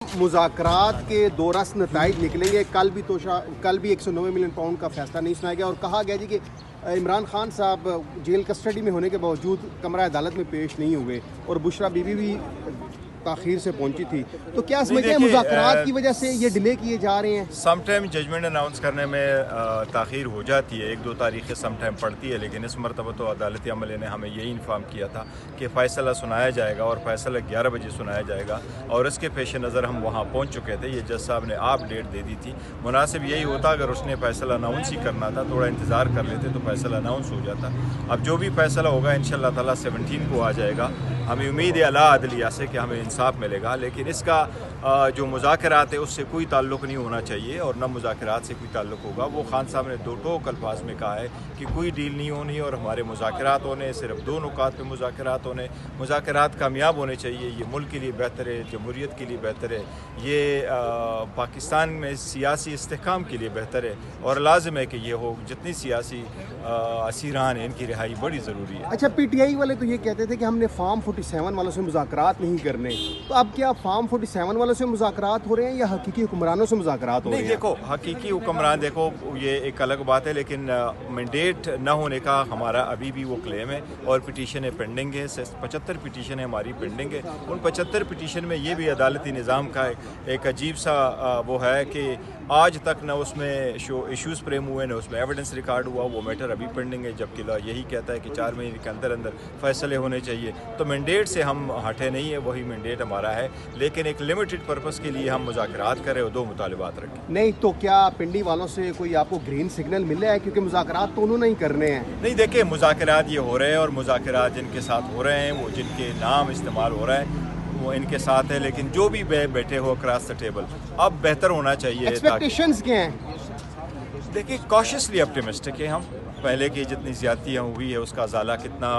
मुज़ाकरात के दो रस नताइज निकलेंगे। कल भी 190 मिलियन पाउंड का फैसला नहीं सुनाया गया और कहा गया जी कि इमरान खान साहब जेल कस्टडी में होने के बावजूद कमरा अदालत में पेश नहीं हुए और बुशरा बीबी भी ताख़ीर से पहुंची थी। तो क्या समझते हैं मुज़ाकरात की वजह से ये डिले किए जा रहे हैं? सम टाइम जजमेंट अनाउंस करने में ताख़ीर हो जाती है, 1-2 तारीखें सम टाइम पड़ती है, लेकिन इस मरतबा तो अदालती अमले ने हमें यही इन्फॉर्म किया था कि फ़ैसला सुनाया जाएगा और फ़ैसला 11 बजे सुनाया जाएगा और इसके पेश नज़र हम वहाँ पहुँच चुके थे। ये जज साहब ने आप डेट दे दी थी। मुनासिब यही होता अगर उसने फ़ैसला अनाउंस ही करना था, थोड़ा इंतज़ार कर लेते तो फ़ैसला अनाउंस हो जाता। अब जो भी फ़ैसला होगा इंशाअल्लाह ताला 17 को आ जाएगा। हमें उम्मीद है अला अदलिया से कि हमें इंसाफ मिलेगा, लेकिन इसका जो मुज़ाकरात है उससे कोई ताल्लुक़ नहीं होना चाहिए और न मुज़ाकरात से कोई ताल्लुक़ होगा। वो खान साहब ने दो टोक अल्फाज में कहा है कि कोई डील नहीं होनी और हमारे मुज़ाकरात होने, सिर्फ 2 नुकात पे मुज़ाकरात होने, मुज़ाकरात कामयाब होने चाहिए। ये मुल्क के लिए बेहतर है, जमहूरियत के लिए बेहतर है, ये पाकिस्तान में सियासी इस्तेहकाम के लिए बेहतर है और लाजिम है कि ये हो। जितनी सियासी असीरान हैं इनकी रिहाई बड़ी ज़रूरी है। अच्छा, PTI वाले तो ये कहते थे कि हमने फार्म 47 वालों से मुज़ाकरात नहीं करने, तो अब क्या फार्म 47 वालों से मुज़ाकरात हो रहे हैं या हकीकी हुक्मरानों से मुज़ाकरात हो रहे हैं? नहीं, देखो हकीकी हुक्मरान, देखो ये एक अलग बात है, लेकिन मैंडेट न होने का हमारा अभी भी वो क्लेम है और पिटीशनें पेंडिंग है। 75 पिटीशनें हमारी पेंडिंग है। उन 75 पिटीशन में ये भी अदालती निज़ाम का एक अजीब सा वो है कि आज तक न उसमें इशूज़ फ्रेम हुए, न उसमें एविडेंस रिकॉर्ड हुआ। वो मैटर अभी पेंडिंग है, जबकि लॉ यही कहता है कि 4 महीने के अंदर अंदर फैसले होने चाहिए। तो मैंडेट से हम हटे नहीं है, वही मैंडेट हमारा है, लेकिन एक लिमिटेड पर्पस के लिए हम मुज़ाकरात करें और 2 मुतालबात रखें। नहीं तो क्या पिंडी वालों से कोई आपको ग्रीन सिग्नल मिल रहा है, क्योंकि मुज़ाकरात तो उन्होंने ही करने हैं? नहीं, देखिए मुज़ाकरात ये हो रहे हैं और मुज़ाकरात जिनके साथ हो रहे हैं, वो जिनके नाम इस्तेमाल हो रहा है वो इनके साथ है, लेकिन जो भी बैठे हो अक्रॉस द टेबल अब बेहतर होना चाहिए। एक्सपेक्टेशंस क्या हैं? देखिए कॉशियसली ऑप्टिमिस्टिक है हम। पहले की जितनी ज़्यादतियाँ हुई है उसका अज़ाला कितना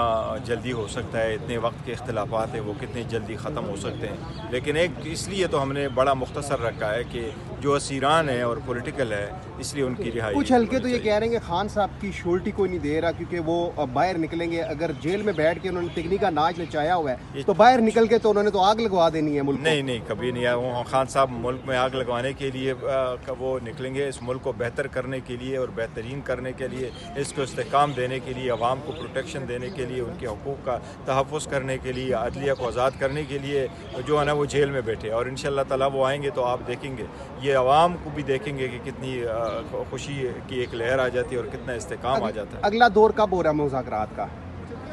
जल्दी हो सकता है, इतने वक्त के इख्तिलाफ़ात हैं वो कितने जल्दी ख़त्म हो सकते हैं, लेकिन एक इसलिए तो हमने बड़ा मुख्तसर रखा है कि जो असीरान है और पॉलिटिकल है इसलिए उनकी रिहाई। कुछ हल्के तो ये कह रहे हैं कि खान साहब की श्योरिटी कोई नहीं दे रहा, क्योंकि वो बाहर निकलेंगे। अगर जेल में बैठ के उन्होंने तकनी का नाच नचाया हुआ है तो बाहर निकल के तो उन्होंने तो आग लगवा देनी है मुल्क। नहीं, कभी नहीं आया वो खान साहब मुल्क में आग लगवाने के लिए वो निकलेंगे। इस मुल्क को बेहतर करने के लिए और बेहतरीन करने के लिए, इसको इस्तेहकाम देने के लिए, अवाम को प्रोटेक्शन देने के लिए, उनके हकूक़ का तहफ़्फ़ुज़ करने के लिए, अदलिया को आज़ाद करने के लिए जो है ना वो जेल में बैठे। और इंशाअल्लाह ताला वो आएंगे तो आप देखेंगे, ये अवाम को भी देखेंगे कि कितनी खुशी की एक लहर आ जाती है और कितना इस्तेहकाम आ जाता है। अगला दौर कब हो रहा है मुज़ाकरात का?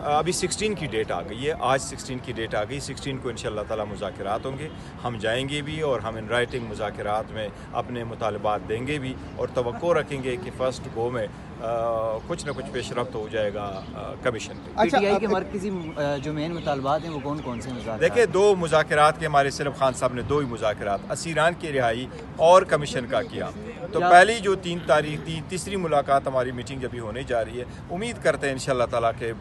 अभी 16 की डेट आ गई है, आज 16 की डेट आ गई। 16 को इंशाअल्लाह ताला मुज़ाकरात होंगे, हम जाएंगे भी और हम इन राइटिंग मुज़ाकरात में अपने मुतालबात देंगे भी और तवक्को रखेंगे कि फ़र्स्ट गो में कुछ न कुछ पेशरफ्त हो जाएगा कमीशन पे। PTI के मरकज़ी जो मेन मुतालबात हैं वो कौन कौन से मुज़ाकरात? देखिए 2 मुज़ाकरात के हमारे सिर्फ खान साहब ने 2 ही मुज़ाकरात, असीरान की रिहाई और कमीशन का किया। तो पहली जो 3 तारीख थी, तीसरी मुलाकात हमारी मीटिंग अभी होने जा रही है। उम्मीद करते हैं इंशाअल्लाह ताला के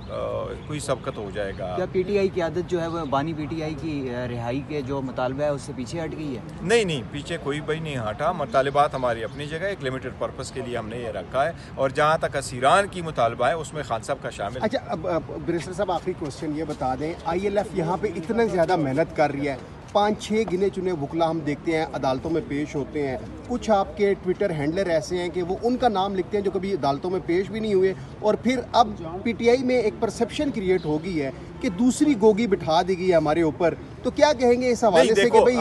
कोई सबकत हो जाएगा। क्या PTI की आदत जो है वो बानी PTI की रिहाई के जो मुतालबा है उससे पीछे हट गई है? नहीं, पीछे कोई भी नहीं हटा। मुतालबात हमारी अपनी जगह, एक लिमिटेड पर्पस के लिए हमने ये रखा है और जहाँ तक असीरान की मुतालबा है उसमें खान साहब का शामिल। अच्छा, अब बैरिस्टर साहब आखिरी क्वेश्चन ये बता दें, ILF यहाँ पे इतना ज़्यादा मेहनत कर रही है, 5-6 गिने चुने वकला हम देखते हैं अदालतों में पेश होते हैं। कुछ आपके ट्विटर हैंडलर ऐसे हैं कि वो उनका नाम लिखते हैं जो कभी अदालतों में पेश भी नहीं हुए, और फिर अब PTI में एक परसेप्शन क्रिएट हो गई है कि दूसरी गोगी बिठा दी गई है हमारे ऊपर। तो क्या कहेंगे इस हवाले से कि भाई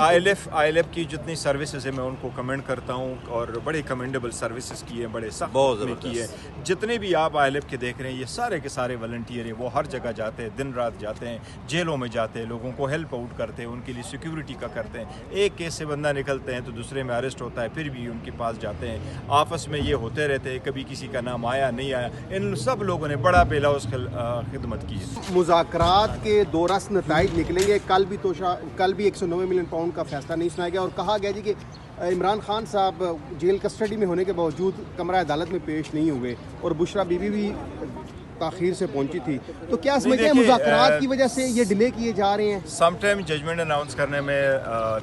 ILF की जितनी सर्विसेज है मैं उनको कमेंट करता हूँ और बड़े कमेंडेबल सर्विसेज की है, बड़े सख्त की है। जितने भी आप ILF के देख रहे हैं ये सारे के सारे वॉलंटियर हैं, वो हर जगह जाते हैं, दिन रात जाते हैं, जेलों में जाते हैं, लोगों को हेल्प आउट करते हैं, उनके लिए सिक्योरिटी का करते हैं। एक केस से बंदा निकलते हैं तो दूसरे में अरेस्ट होता है, फिर भी उनके पास जाते हैं। आपस में ये होते रहते हैं, कभी किसी का नाम आया नहीं आया, इन सब लोगों ने बड़ा बेलौस खिदमत की है। मुज़ाकरात के 2 रस नताइज निकलेंगे। कल भी 190 मिलियन पाउंड का फैसला नहीं सुनाया गया और कहा गया जी कि इमरान खान साहब जेल कस्टडी में होने के बावजूद कमरा अदालत में पेश नहीं हुए और बुशरा बीबी भी ताखीर से पहुंची थी, तो क्या नहीं, समझते हैं देखिए, मुज़ाकरात की वजह से ये डिले किए जा रहे हैं? सम टाइम जजमेंट अनाउंस करने में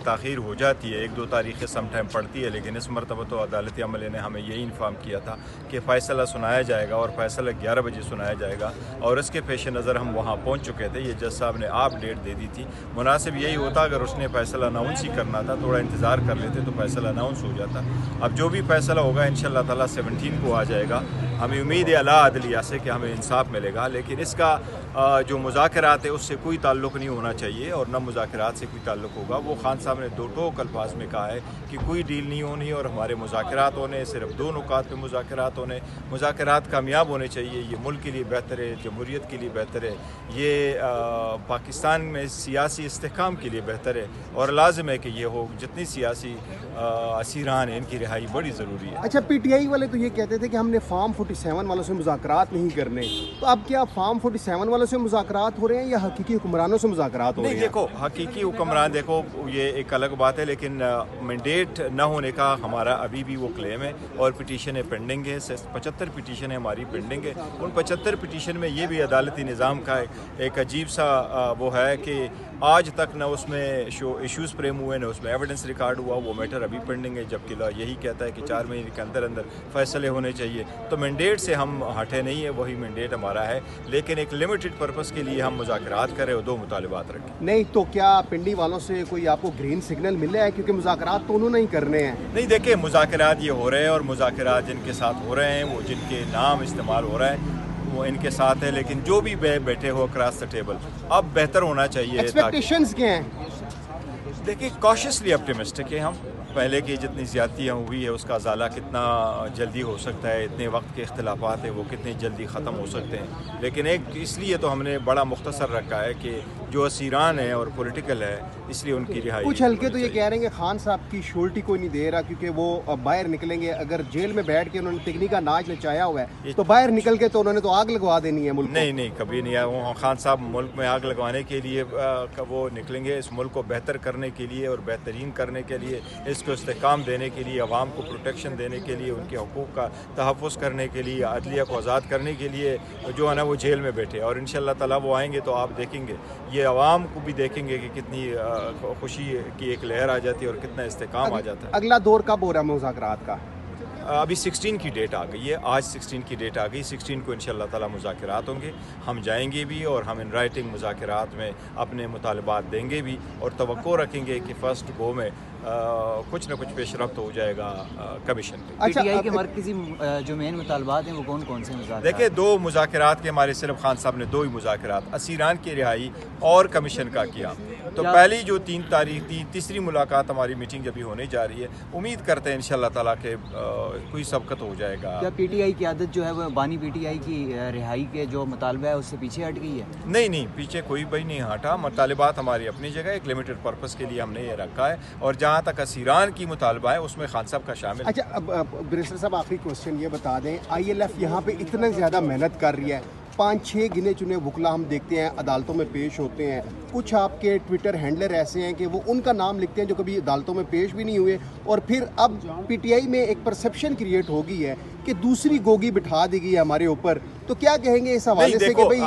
ताख़ीर हो जाती है, एक दो तारीखें सम टाइम पड़ती है, लेकिन इस मरतबा तो अदालती अमले ने हमें यही इन्फॉर्म किया था कि फ़ैसला सुनाया जाएगा और फ़ैसला 11 बजे सुनाया जाएगा, और इसके पेश नज़र हम वहाँ पहुँच चुके थे। ये जज साहब ने आप डेट दे दी थी। मुनासिब यही होता अगर उसने फ़ैसला अनाउंस ही करना था, थोड़ा इंतज़ार कर लेते तो फ़ैसला अनाउंस हो जाता। अब जो भी फ़ैसला होगा इंशाअल्लाह ताला 17 को आ जाएगा। हमें उम्मीद है अला अदलिया से कि हमें इंसाफ मिलेगा, लेकिन इसका जो मुज़ाकरात है उससे कोई ताल्लुक़ नहीं होना चाहिए और न मुज़ाकरात से कोई ताल्लुक़ होगा। वो खान साहब ने दो टोक अल्फाज में कहा है कि कोई डील नहीं होनी और हमारे मुज़ाकरात होने, सिर्फ दो नुकात पे मुज़ाकरात होने, मुज़ाकरात कामयाब होने चाहिए। ये मुल्क के लिए बेहतर है, जमहूरियत के लिए बेहतर है, ये पाकिस्तान में सियासी इस्तेहकाम के लिए बेहतर है और लाजिम है कि ये हो। जितनी सियासी असीरान हैं इनकी रिहाई बड़ी ज़रूरी है। अच्छा, पीटीआई वाले तो ये कहते थे कि हमने फार्म 47 वालों से मुज़ाकरात नहीं करने, तो अब क्या फार्म 47 वालों से मुज़ाकरात हो रहे हैं या हकीकी हुक्मरानों से मुज़ाकरात हो रहे नहीं, हैं? देखो हकीकी हुक्मरान, देखो ये एक अलग बात है, लेकिन मैंडेट न होने का हमारा अभी भी वो क्लेम है और पिटीशनें पेंडिंग है। 75 पिटीशनें हमारी पेंडिंग है। उन 75 पिटीशन में ये भी अदालती निज़ाम का एक अजीब सा वो है कि आज तक न उसमें इशूज़ फ्रेम हुए, न उसमें एविडेंस रिकॉर्ड हुआ। वो मैटर अभी पेंडिंग है, जबकि लॉ यही कहता है कि 4 महीने के अंदर अंदर फैसले होने चाहिए। तो मैंडेट से हम हटे नहीं है, वही मैंडेट हमारा है, लेकिन एक लिमिटेड पर्पज़ के लिए हम मुज़ाकरात करें और दो मुतालबात रखें। नहीं तो क्या पिंडी वालों से कोई आपको ग्रीन सिग्नल मिला है, क्योंकि मुज़ाकरात तो उन्होंने ही करने हैं? नहीं, देखिए मुज़ाकरात ये हो रहे हैं और मुज़ाकरात जिनके साथ हो रहे हैं, वो जिनके नाम इस्तेमाल हो रहा है वो इनके साथ है, लेकिन जो भी बैठे हो अक्रॉस द टेबल अब बेहतर होना चाहिए। एक्सपेक्टेशंस क्या हैं? देखिए कॉशियसली ऑप्टिमिस्टिक है हम। पहले की जितनी ज़्यादतियाँ हुई है उसका अजाला कितना जल्दी हो सकता है, इतने वक्त के इख्तिलाफात हैं वो कितनी जल्दी ख़त्म हो सकते हैं, लेकिन एक इसलिए तो हमने बड़ा मुख्तसर रखा है कि जो असीरान है और पॉलिटिकल है इसलिए उनकी रिहाई। कुछ हल्के तो ये कह रहे हैं कि खान साहब की श्योरिटी कोई नहीं दे रहा, क्योंकि वो बाहर निकलेंगे, अगर जेल में बैठ के उन्होंने तकनीक का नाच नचाया हुआ है तो बाहर निकल के तो उन्होंने तो आग लगवा देनी है मुल्क को। नहीं, कभी नहीं आया वो खान साहब मुल्क में आग लगवाने के लिए वो निकलेंगे। इस मुल्क को बेहतर करने के लिए और बेहतरीन करने के लिए, इसको इस्तेहकाम देने के लिए, अवाम को प्रोटेक्शन देने के लिए, उनके हकूक़ का तहफ़्फ़ुज़ करने के लिए, अदलिया को आज़ाद करने के लिए जो है ना वो जेल में बैठे। और इंशाअल्लाह ताला वो आएंगे तो आप देखेंगे, ये अवाम को भी देखेंगे कि कितनी खुशी की एक लहर आ जाती है और कितना इस्तेहकाम आ जाता है। अगला दौर कब हो रहा है मुज़ाकरात का? अभी 16 की डेट आ गई है, आज 16 की डेट आ गई। 16 को इंशाअल्लाह ताला मुज़ाकरात होंगे, हम जाएंगे भी और हम इन राइटिंग मुज़ाकरात में अपने मुतालबात देंगे भी और तवक्को रखेंगे कि फ़र्स्ट गो में कुछ न कुछ पेशरफ्त हो जाएगा कमीशन पे। अच्छा, पीटीआई के मरकज़ी जो मेन मुतालबात हैं वो कौन कौन से मुज़ाकरात? देखिए दो मुज़ाकरात के हमारे सिर्फ खान साहब ने दो ही मुज़ाकरात, असीरान की रिहाई और कमीशन का किया। तो पहली जो 3 तारीख तीसरी मुलाकात हमारी मीटिंग जब भी होने जा रही है, उम्मीद करते हैं इंशाअल्लाह ताला के कोई सबकत हो जाएगा। क्या पीटीआई की आदत जो है वो बानी पीटीआई की रिहाई के जो मुतालबा है उससे पीछे हट गई है? नहीं, पीछे कोई भी नहीं हटा। मुतालबात हमारी अपनी जगह, एक लिमिटेड पर्पज़ के लिए हमने ये रखा है और जहाँ तक असीरान की मुतालबा है उसमें खान साहब का शामिल। अच्छा, अब बैरिस्टर साहब आखिरी क्वेश्चन ये बता दें, ILF यहाँ पे इतना ज़्यादा मेहनत कर रही है, 5-6 गिने चुने वकला हम देखते हैं अदालतों में पेश होते हैं, कुछ आपके ट्विटर हैंडलर ऐसे हैं कि वो उनका नाम लिखते हैं जो कभी अदालतों में पेश भी नहीं हुए, और फिर अब PTI में एक परसेप्शन क्रिएट हो गई है कि दूसरी गोगी बिठा दी गई है हमारे ऊपर, तो क्या कहेंगे इस हवाले से? कि भाई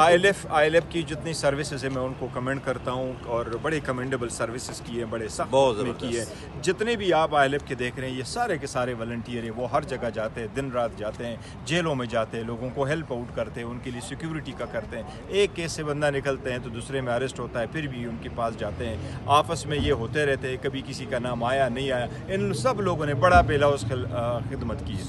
ILF की जितनी सर्विसेज है मैं उनको कमेंट करता हूँ और बड़े कमेंडेबल सर्विसेज की है, बड़े सख्त में की है। जितने भी आप ILF के देख रहे हैं ये सारे के सारे वॉलंटियर हैं, वो हर जगह जाते हैं, दिन रात जाते हैं, जेलों में जाते हैं, लोगों को हेल्प आउट करते हैं, उनके लिए सिक्योरिटी का करते हैं। एक केस से बंदा निकलते हैं तो दूसरे में अरेस्ट होता है, फिर भी उनके पास जाते हैं, आपस में ये होते रहते हैं, कभी किसी का नाम आया नहीं आया, इन सब लोगों ने बड़ा बेलौस खिदमत की है।